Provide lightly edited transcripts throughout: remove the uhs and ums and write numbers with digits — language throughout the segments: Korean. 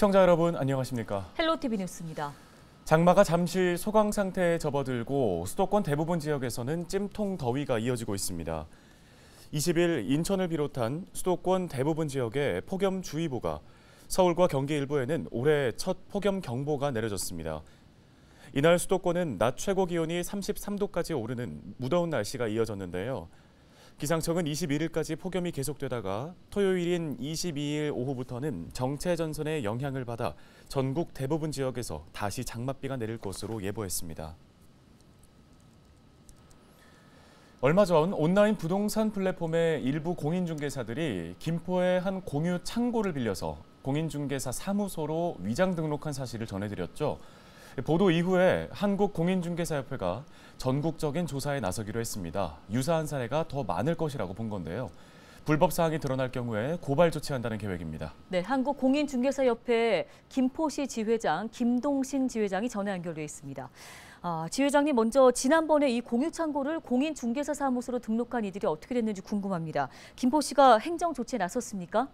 시청자 여러분 안녕하십니까? 헬로티비 뉴스입니다. 장마가 잠시 소강 상태에 접어들고 수도권 대부분 지역에서는 찜통 더위가 이어지고 있습니다. 20일 인천을 비롯한 수도권 대부분 지역에 폭염주의보가, 서울과 경기 일부에는 올해 첫 폭염경보가 내려졌습니다. 이날 수도권은 낮 최고 기온이 33도까지 오르는 무더운 날씨가 이어졌는데요. 기상청은 21일까지 폭염이 계속되다가 토요일인 22일 오후부터는 정체 전선의 영향을 받아 전국 대부분 지역에서 다시 장맛비가 내릴 것으로 예보했습니다. 얼마 전 온라인 부동산 플랫폼의 일부 공인중개사들이 김포의 한 공유 창고를 빌려서 공인중개사 사무소로 위장 등록한 사실을 전해드렸죠. 보도 이후에 한국공인중개사협회가 전국적인 조사에 나서기로 했습니다. 유사한 사례가 더 많을 것이라고 본 건데요. 불법 사항이 드러날 경우에 고발 조치한다는 계획입니다. 네, 한국공인중개사협회 김포시 지회장 김동신 지회장이 전화 연결돼 있습니다. 지회장님, 먼저 지난번에 이 공유 창고를 공인중개사 사무소로 등록한 이들이 어떻게 됐는지 궁금합니다. 김포시가 행정 조치에 나섰습니까?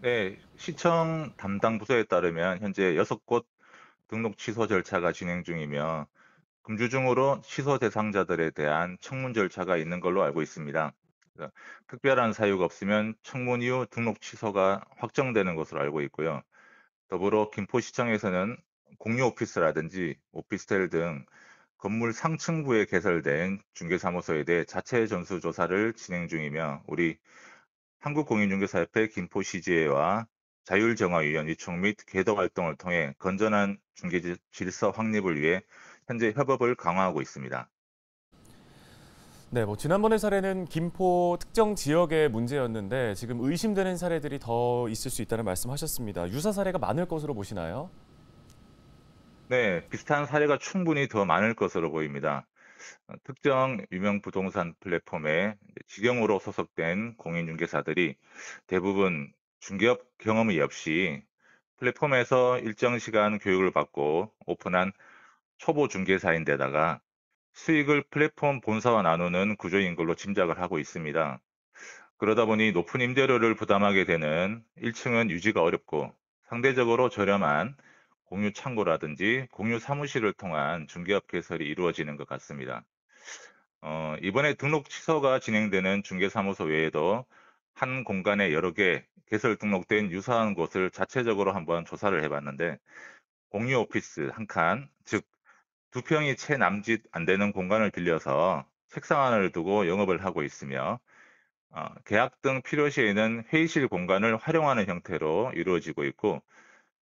네, 시청 담당 부서에 따르면 현재 6곳 등록 취소 절차가 진행 중이며 금주 중으로 취소 대상자들에 대한 청문 절차가 있는 걸로 알고 있습니다. 특별한 사유가 없으면 청문 이후 등록 취소가 확정되는 것으로 알고 있고요. 더불어 김포시청에서는 공유 오피스라든지 오피스텔 등 건물 상층부에 개설된 중개사무소에 대해 자체 전수조사를 진행 중이며 우리 한국공인중개사협회 김포시지회와 자율정화위원 이총 및 궤도 활동을 통해 건전한 중개 질서 확립을 위해 현재 협업을 강화하고 있습니다. 네, 지난번의 사례는 김포 특정 지역의 문제였는데 지금 의심되는 사례들이 더 있을 수 있다는 말씀하셨습니다. 유사 사례가 많을 것으로 보시나요? 네, 비슷한 사례가 충분히 더 많을 것으로 보입니다. 특정 유명 부동산 플랫폼에 직영으로 소속된 공인중개사들이 대부분 중개업 경험이 없이 플랫폼에서 일정 시간 교육을 받고 오픈한 초보 중개사인데다가 수익을 플랫폼 본사와 나누는 구조인 걸로 짐작을 하고 있습니다. 그러다 보니 높은 임대료를 부담하게 되는 1층은 유지가 어렵고 상대적으로 저렴한 공유 창고라든지 공유 사무실을 통한 중개업 개설이 이루어지는 것 같습니다. 이번에 등록 취소가 진행되는 중개사무소 외에도 한 공간에 여러 개 개설 등록된 유사한 곳을 자체적으로 한번 조사를 해봤는데 공유 오피스 한 칸, 즉 2평이 채 남짓 안 되는 공간을 빌려서 책상 하나를 두고 영업을 하고 있으며 계약 등 필요 시에는 회의실 공간을 활용하는 형태로 이루어지고 있고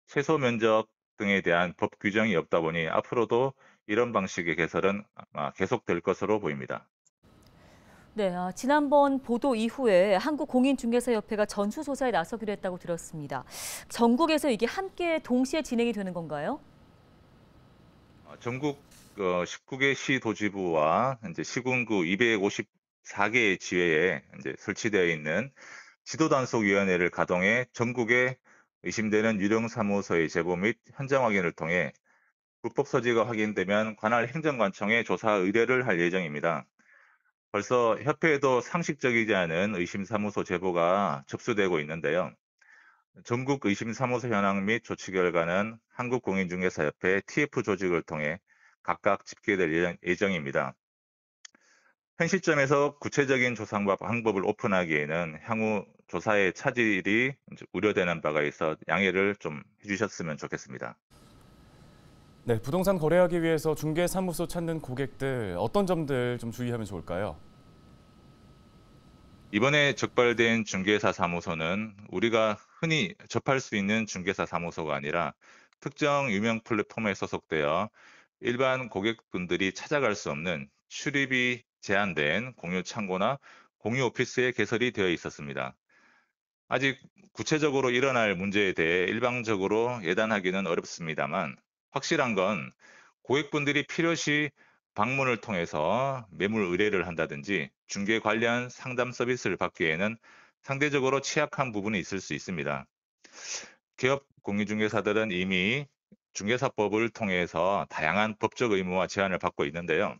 최소 면적 등에 대한 법 규정이 없다 보니 앞으로도 이런 방식의 개설은 계속될 것으로 보입니다. 네, 지난번 보도 이후에 한국공인중개사협회가 전수조사에 나서기로 했다고 들었습니다. 전국에서 이게 함께 동시에 진행이 되는 건가요? 전국 19개 시 도지부와 이제 시군구 254개의 지회에 이제 설치되어 있는 지도단속위원회를 가동해 전국에 의심되는 유령사무소의 제보 및 현장 확인을 통해 불법 소지가 확인되면 관할 행정관청에 조사 의뢰를 할 예정입니다. 벌써 협회에도 상식적이지 않은 의심사무소 제보가 접수되고 있는데요. 전국 의심사무소 현황 및 조치 결과는 한국공인중개사협회 TF 조직을 통해 각각 집계될 예정입니다. 현 시점에서 구체적인 조사 방법을 오픈하기에는 향후 조사의 차질이 우려되는 바가 있어 양해를 좀 해주셨으면 좋겠습니다. 네, 부동산 거래하기 위해서 중개사무소 찾는 고객들 어떤 점들 좀 주의하면 좋을까요? 이번에 적발된 중개사 사무소는 우리가 흔히 접할 수 있는 중개사 사무소가 아니라 특정 유명 플랫폼에 소속되어 일반 고객분들이 찾아갈 수 없는 출입이 제한된 공유 창고나 공유 오피스에 개설이 되어 있었습니다. 아직 구체적으로 일어날 문제에 대해 일방적으로 예단하기는 어렵습니다만 확실한 건 고객분들이 필요시 방문을 통해서 매물 의뢰를 한다든지 중개 관련 상담 서비스를 받기에는 상대적으로 취약한 부분이 있을 수 있습니다. 기업 공인중개사들은 이미 중개사법을 통해서 다양한 법적 의무와 제한을 받고 있는데요.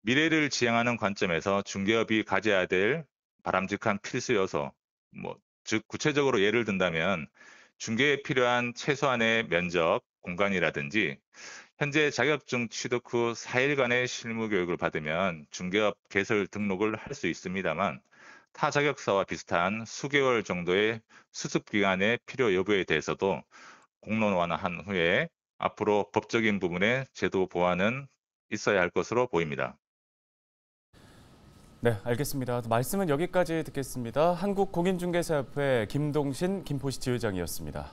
미래를 지향하는 관점에서 중개업이 가져야 될 바람직한 필수 요소, 즉 구체적으로 예를 든다면 중개에 필요한 최소한의 면적, 공간이라든지 현재 자격증 취득 후 4일간의 실무 교육을 받으면 중개업 개설 등록을 할 수 있습니다만 타 자격사와 비슷한 수개월 정도의 수습 기간의 필요 여부에 대해서도 공론화한 후에 앞으로 법적인 부분의 제도 보완은 있어야 할 것으로 보입니다. 네, 알겠습니다. 말씀은 여기까지 듣겠습니다. 한국공인중개사협회 김동신 김포시 지회장이었습니다.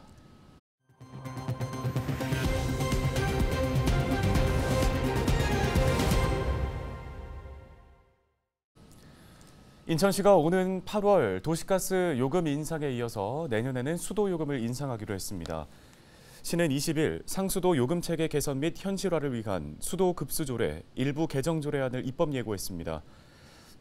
인천시가 오는 8월 도시가스 요금 인상에 이어서 내년에는 수도 요금을 인상하기로 했습니다. 시는 20일 상수도 요금 체계 개선 및 현실화를 위한 수도 급수 조례 일부 개정 조례안을 입법 예고했습니다.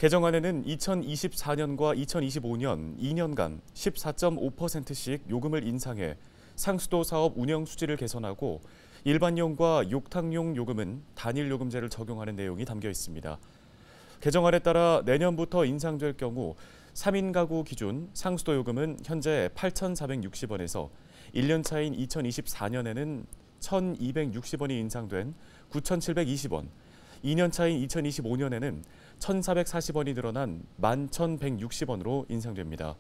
개정안에는 2024년과 2025년 2년간 14.5%씩 요금을 인상해 상수도 사업 운영 수지를 개선하고 일반용과 욕탕용 요금은 단일 요금제를 적용하는 내용이 담겨 있습니다. 개정안에 따라 내년부터 인상될 경우 3인 가구 기준 상수도 요금은 현재 8,460원에서 1년 차인 2024년에는 1,260원이 인상된 9,720원, 2년 차인 2025년에는 1,440원이 늘어난 11,160원으로 인상됩니다.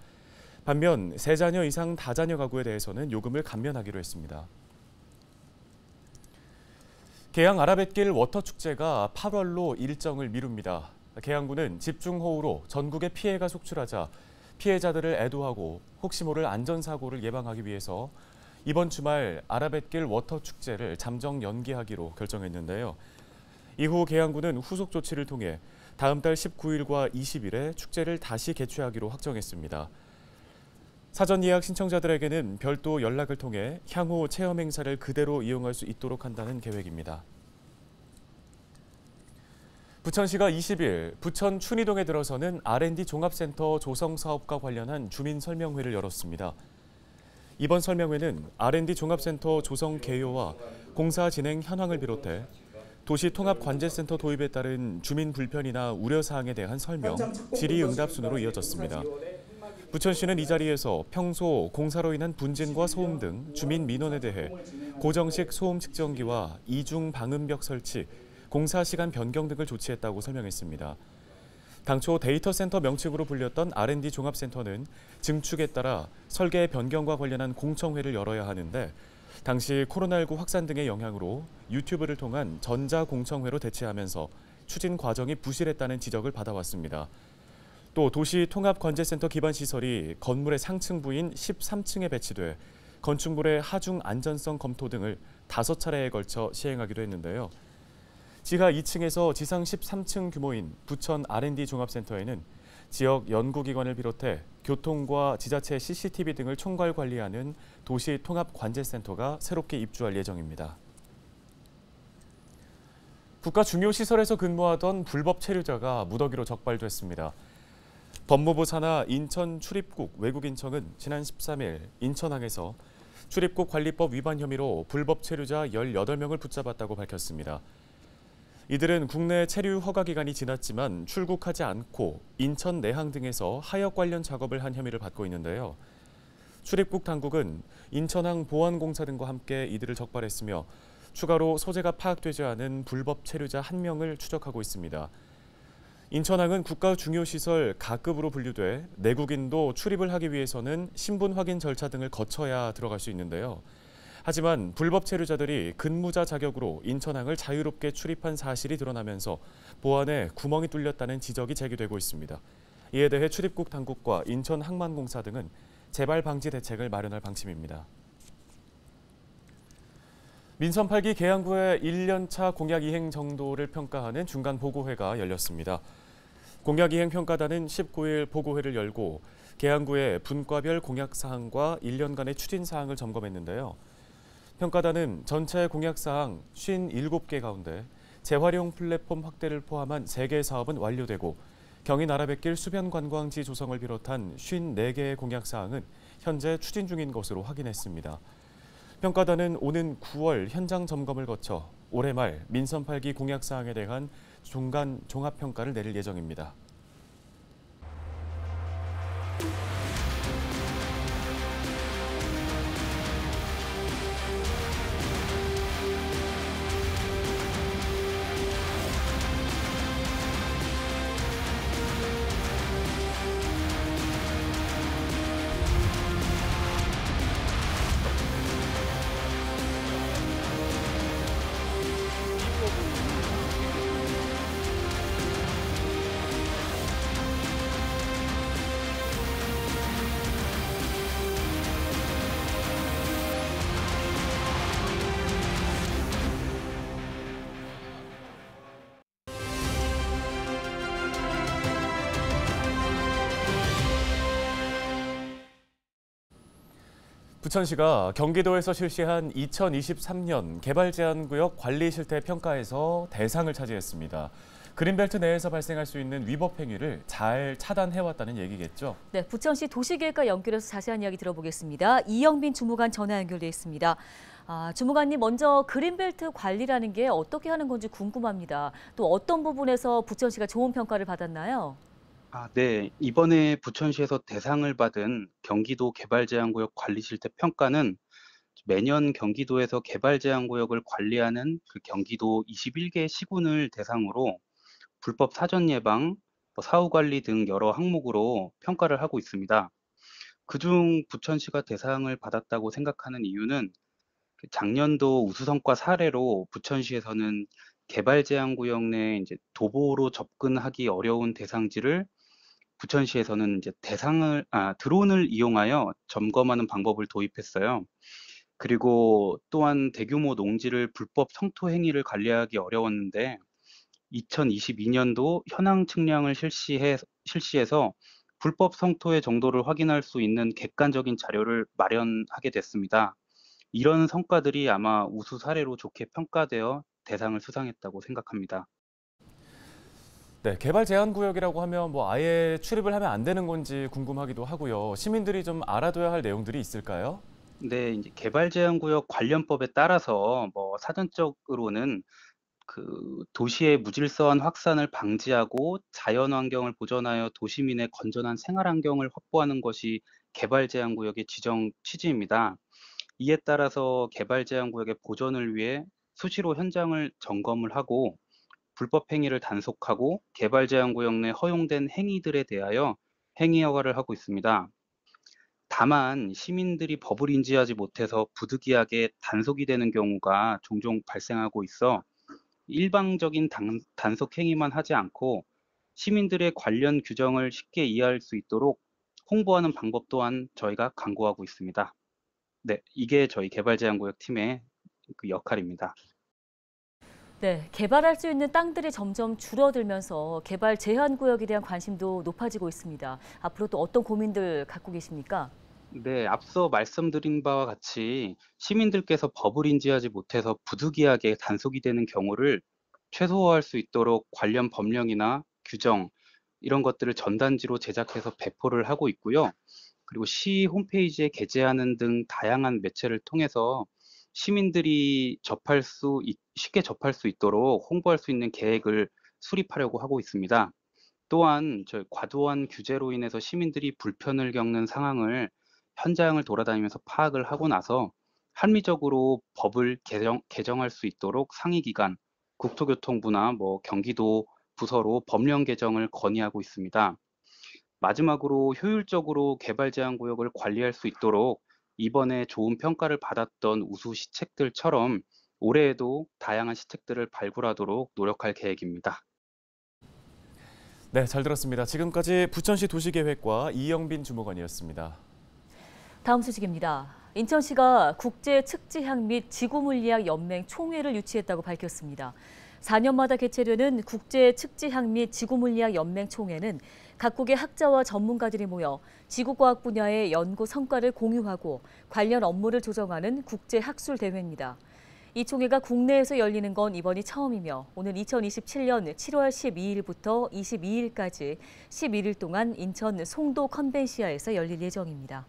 반면 3자녀 이상 다자녀 가구에 대해서는 요금을 감면하기로 했습니다. 계양 아라뱃길 워터축제가 8월로 일정을 미룹니다. 계양구는 집중호우로 전국에 피해가 속출하자 피해자들을 애도하고 혹시 모를 안전사고를 예방하기 위해서 이번 주말 아라뱃길 워터축제를 잠정 연기하기로 결정했는데요. 이후 계양구는 후속 조치를 통해 다음 달 19일과 20일에 축제를 다시 개최하기로 확정했습니다. 사전 예약 신청자들에게는 별도 연락을 통해 향후 체험 행사를 그대로 이용할 수 있도록 한다는 계획입니다. 부천시가 20일 부천 춘희동에 들어서는 R&D 종합센터 조성 사업과 관련한 주민 설명회를 열었습니다. 이번 설명회는 R&D 종합센터 조성 개요와 공사 진행 현황을 비롯해 도시통합관제센터 도입에 따른 주민 불편이나 우려사항에 대한 설명, 질의응답 순으로 이어졌습니다. 부천시는 이 자리에서 평소 공사로 인한 분진과 소음 등 주민 민원에 대해 고정식 소음 측정기와 이중 방음벽 설치, 공사 시간 변경 등을 조치했다고 설명했습니다. 당초 데이터 센터 명칭으로 불렸던 R&D 종합센터는 증축에 따라 설계 변경과 관련한 공청회를 열어야 하는데 당시 코로나19 확산 등의 영향으로 유튜브를 통한 전자공청회로 대체하면서 추진 과정이 부실했다는 지적을 받아왔습니다. 또 도시통합관제센터 기반 시설이 건물의 상층부인 13층에 배치돼 건축물의 하중 안전성 검토 등을 5차례에 걸쳐 시행하기로 했는데요. 지하 2층에서 지상 13층 규모인 부천 R&D 종합센터에는 지역 연구기관을 비롯해 교통과 지자체 CCTV 등을 총괄 관리하는 도시통합관제센터가 새롭게 입주할 예정입니다. 국가 중요시설에서 근무하던 불법 체류자가 무더기로 적발됐습니다. 법무부 산하 인천 출입국 외국인청은 지난 13일 인천항에서 출입국 관리법 위반 혐의로 불법 체류자 18명을 붙잡았다고 밝혔습니다. 이들은 국내 체류 허가 기간이 지났지만 출국하지 않고 인천 내항 등에서 하역 관련 작업을 한 혐의를 받고 있는데요. 출입국 당국은 인천항 보안공사 등과 함께 이들을 적발했으며 추가로 소재가 파악되지 않은 불법 체류자 1명을 추적하고 있습니다. 인천항은 국가 중요시설 가급으로 분류돼 내국인도 출입을 하기 위해서는 신분 확인 절차 등을 거쳐야 들어갈 수 있는데요. 하지만 불법 체류자들이 근무자 자격으로 인천항을 자유롭게 출입한 사실이 드러나면서 보안에 구멍이 뚫렸다는 지적이 제기되고 있습니다. 이에 대해 출입국 당국과 인천항만공사 등은 재발 방지 대책을 마련할 방침입니다. 민선 8기 계양구의 1년차 공약 이행 정도를 평가하는 중간 보고회가 열렸습니다. 공약 이행 평가단은 19일 보고회를 열고 계양구의 분과별 공약 사항과 1년간의 추진 사항을 점검했는데요. 평가단은 전체 공약 사항 57개 가운데 재활용 플랫폼 확대를 포함한 3개의 사업은 완료되고 경인 아라뱃길 수변 관광지 조성을 비롯한 54개의 공약 사항은 현재 추진 중인 것으로 확인했습니다. 평가단은 오는 9월 현장 점검을 거쳐 올해 말 민선 8기 공약 사항에 대한 중간 종합평가를 내릴 예정입니다. 부천시가 경기도에서 실시한 2023년 개발제한구역 관리실태 평가에서 대상을 차지했습니다. 그린벨트 내에서 발생할 수 있는 위법 행위를 잘 차단해왔다는 얘기겠죠? 네, 부천시 도시계획과 연결해서 자세한 이야기 들어보겠습니다. 이영빈 주무관 전화 연결돼 있습니다. 주무관님, 먼저 그린벨트 관리라는 게 어떻게 하는 건지 궁금합니다. 또 어떤 부분에서 부천시가 좋은 평가를 받았나요? 네. 이번에 부천시에서 대상을 받은 경기도 개발제한구역 관리실태 평가는 매년 경기도에서 개발제한구역을 관리하는 그 경기도 21개 시군을 대상으로 불법 사전 예방, 사후 관리 등 여러 항목으로 평가를 하고 있습니다. 그중 부천시가 대상을 받았다고 생각하는 이유는 그 작년도 우수성과 사례로 부천시에서는 개발제한구역 내 이제 도보로 접근하기 어려운 대상지를 부천시에서는 이제 드론을 이용하여 점검하는 방법을 도입했어요. 그리고 또한 대규모 농지를 불법 성토 행위를 관리하기 어려웠는데 2022년도 현황 측량을 실시해서 불법 성토의 정도를 확인할 수 있는 객관적인 자료를 마련하게 됐습니다. 이런 성과들이 아마 우수 사례로 좋게 평가되어 대상을 수상했다고 생각합니다. 네, 개발제한구역이라고 하면 아예 출입을 하면 안 되는 건지 궁금하기도 하고요. 시민들이 좀 알아둬야 할 내용들이 있을까요? 네, 이제 개발제한구역 관련법에 따라서 사전적으로는 그 도시의 무질서한 확산을 방지하고 자연환경을 보존하여 도시민의 건전한 생활환경을 확보하는 것이 개발제한구역의 지정 취지입니다. 이에 따라서 개발제한구역의 보존을 위해 수시로 현장을 점검을 하고 불법 행위를 단속하고 개발제한구역 내 허용된 행위들에 대하여 행위 허가를 하고 있습니다. 다만 시민들이 법을 인지하지 못해서 부득이하게 단속이 되는 경우가 종종 발생하고 있어 일방적인 단속 행위만 하지 않고 시민들의 관련 규정을 쉽게 이해할 수 있도록 홍보하는 방법 또한 저희가 강구하고 있습니다. 네, 이게 저희 개발제한구역 팀의 그 역할입니다. 네, 개발할 수 있는 땅들이 점점 줄어들면서 개발 제한 구역에 대한 관심도 높아지고 있습니다. 앞으로 또 어떤 고민들 갖고 계십니까? 네, 앞서 말씀드린 바와 같이 시민들께서 법을 인지하지 못해서 부득이하게 단속이 되는 경우를 최소화할 수 있도록 관련 법령이나 규정 이런 것들을 전단지로 제작해서 배포를 하고 있고요. 그리고 시 홈페이지에 게재하는 등 다양한 매체를 통해서 시민들이 쉽게 접할 수 있도록 홍보할 수 있는 계획을 수립하려고 하고 있습니다. 또한 저희 과도한 규제로 인해서 시민들이 불편을 겪는 상황을 현장을 돌아다니면서 파악을 하고 나서 합리적으로 법을 개정할 수 있도록 상위기관, 국토교통부나 경기도 부서로 법령 개정을 건의하고 있습니다. 마지막으로 효율적으로 개발제한구역을 관리할 수 있도록 이번에 좋은 평가를 받았던 우수 시책들처럼 올해에도 다양한 시책들을 발굴하도록 노력할 계획입니다. 네, 잘 들었습니다. 지금까지 부천시 도시계획과 이영빈 주무관이었습니다. 다음 소식입니다. 인천시가 국제측지향 및 지구물리학 연맹 총회를 유치했다고 밝혔습니다. 4년마다 개최되는 국제측지향 및 지구물리학 연맹 총회는 각국의 학자와 전문가들이 모여 지구과학 분야의 연구 성과를 공유하고 관련 업무를 조정하는 국제학술 대회입니다. 이 총회가 국내에서 열리는 건 이번이 처음이며 오늘 2027년 7월 12일부터 22일까지 11일 동안 인천 송도 컨벤시아에서 열릴 예정입니다.